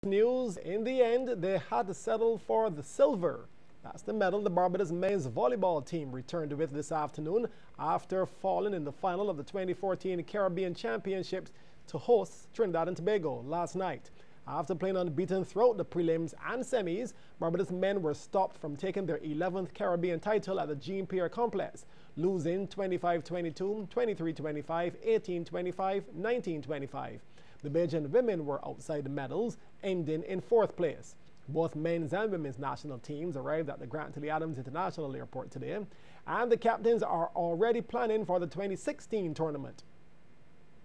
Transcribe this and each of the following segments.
News, in the end, they had to settle for the silver. That's the medal the Barbados men's volleyball team returned with this afternoon after falling in the final of the 2014 Caribbean Championships to host Trinidad and Tobago last night. After playing unbeaten throughout the prelims and semis, Barbados men were stopped from taking their 11th Caribbean title at the Jean-Pierre Complex, losing 25-22, 23-25, 18-25, 19-25. The Bajan women were outside the medals, ending in 4th place. Both men's and women's national teams arrived at the Grant Tilly Adams International Airport today, and the captains are already planning for the 2016 tournament.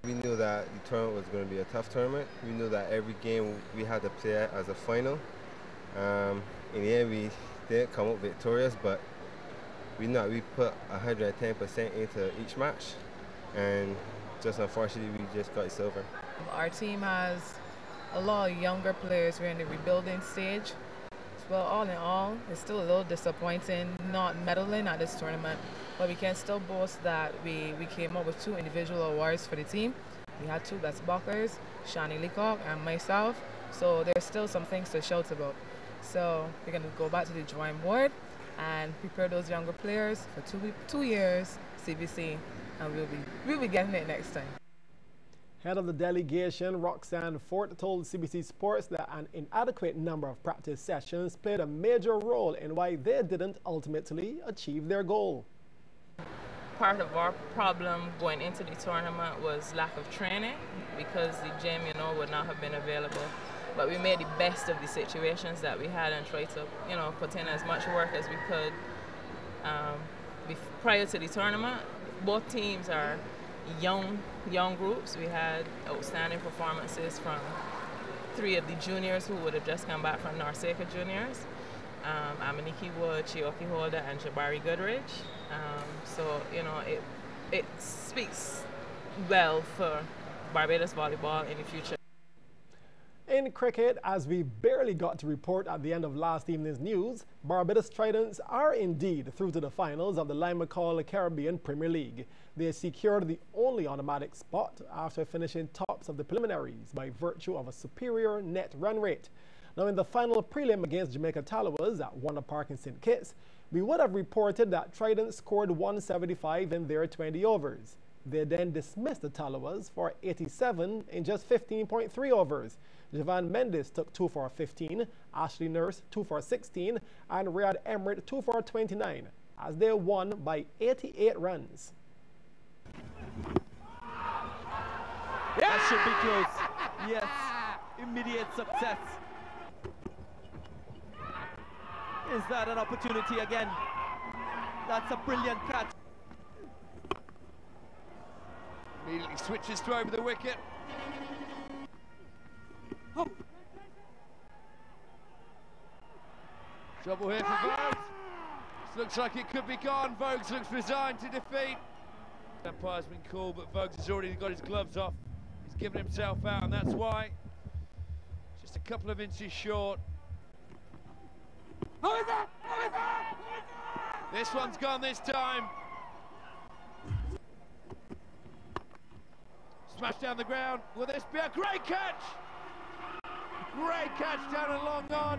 We knew that the tournament was going to be a tough tournament. We knew that every game we had to play as a final. In the end, we didn't come up victorious, but we put 110% into each match, and just unfortunately, we just got silver. Our team has a lot of younger players. We're in the rebuilding stage. Well, all in all, it's still a little disappointing not medaling at this tournament, but we can still boast that we came up with 2 individual awards for the team. We had 2 best blockers, Shani Leacock and myself, so there's still some things to shout about. So we're going to go back to the drawing board and prepare those younger players for 2 years CBC, and we'll be getting it next time. Head of the delegation, Roxanne Fort, told CBC Sports that an inadequate number of practice sessions played a major role in why they didn't ultimately achieve their goal. Part of our problem going into the tournament was lack of training, because the gym, would not have been available. But we made the best of the situations that we had and tried to, put in as much work as we could prior to the tournament. Both teams are young groups. We had outstanding performances from 3 of the juniors who would have just come back from Norseca Juniors, Amaniki Wood, Chioki Holder, and Jabari Goodrich. So it speaks well for Barbados volleyball in the future. In cricket, as we barely got to report at the end of last evening's news, Barbados Tridents are indeed through to the finals of the Lime McCall Caribbean Premier League. They secured the only automatic spot after finishing tops of the preliminaries by virtue of a superior net run rate. Now, in the final prelim against Jamaica Tallawahs at Wonder Park in St. Kitts, we would have reported that Tridents scored 175 in their 20 overs. They then dismissed the Tallawahs for 87 in just 15.3 overs. Javan Mendes took 2 for 15, Ashley Nurse 2 for 16, and Riyad Emrit 2 for 29, as they won by 88 runs. That should be close. Yes, immediate success. Is that an opportunity again? That's a brilliant catch. Immediately switches to over the wicket. Oh. Trouble here for Vogues. This looks like it could be gone. Vogues looks resigned to defeat. The umpire's been cool, but Vogues has already got his gloves off. He's given himself out, and that's why. Just a couple of inches short. Who is that? Who is that? This one's gone this time. Smashed down the ground. Will this be a great catch? Great catch down and long on.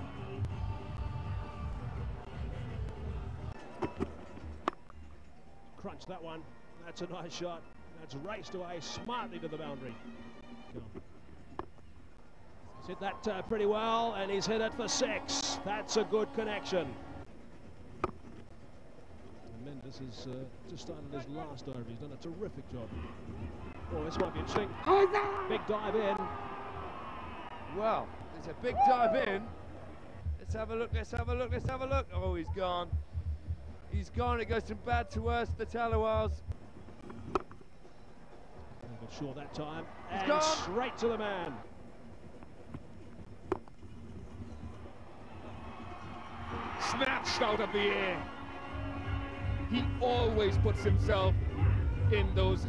Crunch that one. That's a nice shot. That's raced away smartly to the boundary. He's hit that pretty well, and he's hit it for 6. That's a good connection. And Mendes has just started his last over. He's done a terrific job. Oh, this might be interesting. Big dive in. Well, there's a big dive in. Let's have a look, let's have a look, let's have a look. Oh, he's gone. He's gone. It goes from bad to worse, the Tallawahs. But sure that time. He's and gone. Straight to the man. Snatched out of the air. He always puts himself in those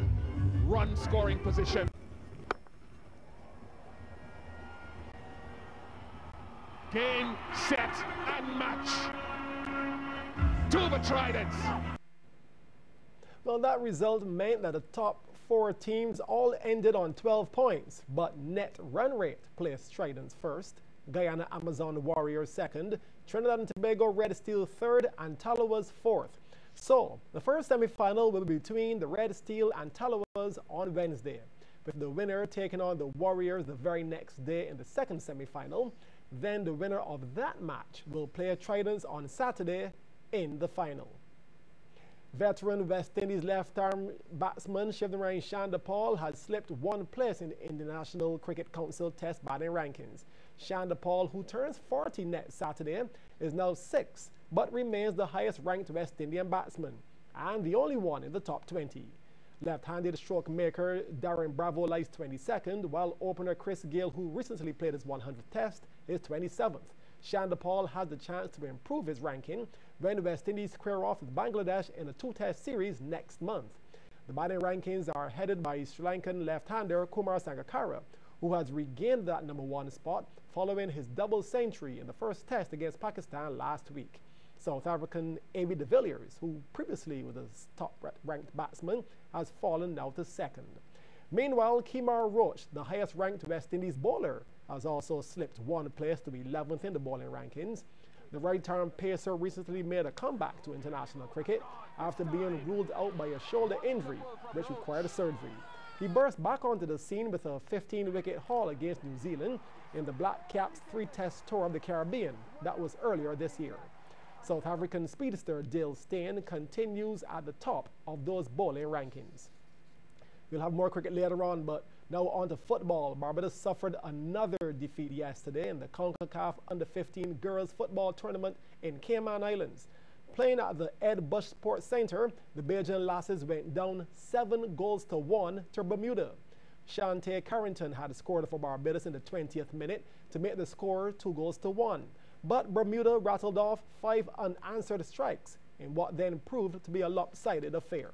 run-scoring positions. Game, set, and match. To the Tridents. Well, that result meant that the top 4 teams all ended on 12 points, but net run rate placed Tridents first. Guyana Amazon Warriors second, Trinidad and Tobago Red Steel third, and Tallawahs fourth. So, the first semi-final will be between the Red Steel and Tallawahs on Wednesday, with the winner taking on the Warriors the very next day in the second semi-final. Then the winner of that match will play Tridents on Saturday in the final. Veteran West Indies left-arm batsman Shivnarine Chandapal has slipped one place in the International Cricket Council Test batting rankings. Chandapal, who turns 40 next Saturday, is now 6th, but remains the highest-ranked West Indian batsman, and the only one in the top 20. Left-handed stroke maker Darren Bravo lies 22nd, while opener Chris Gayle, who recently played his 100th test, is 27th. Chandapal has the chance to improve his ranking when West Indies square off with Bangladesh in a 2-test series next month. The batting rankings are headed by Sri Lankan left-hander Kumar Sangakkara, who has regained that #1 spot following his double century in the first test against Pakistan last week. South African A.B. de Villiers, who previously was a top-ranked batsman, has fallen now to second. Meanwhile, Kemar Roach, the highest-ranked West Indies bowler, has also slipped one place to 11th in the bowling rankings. The right-arm pacer recently made a comeback to international cricket after being ruled out by a shoulder injury, which required a surgery. He burst back onto the scene with a 15-wicket haul against New Zealand in the Black Caps' 3-test tour of the Caribbean. That was earlier this year. South African speedster Dale Steyn continues at the top of those bowling rankings. We'll have more cricket later on, but now on to football. Barbados suffered another defeat yesterday in the CONCACAF Under-15 Girls Football Tournament in Cayman Islands. Playing at the Ed Bush Sports Center, the Bajan Lasses went down 7-1 to Bermuda. Shante Carrington had scored for Barbados in the 20th minute to make the score 2-1. But Bermuda rattled off 5 unanswered strikes in what then proved to be a lopsided affair.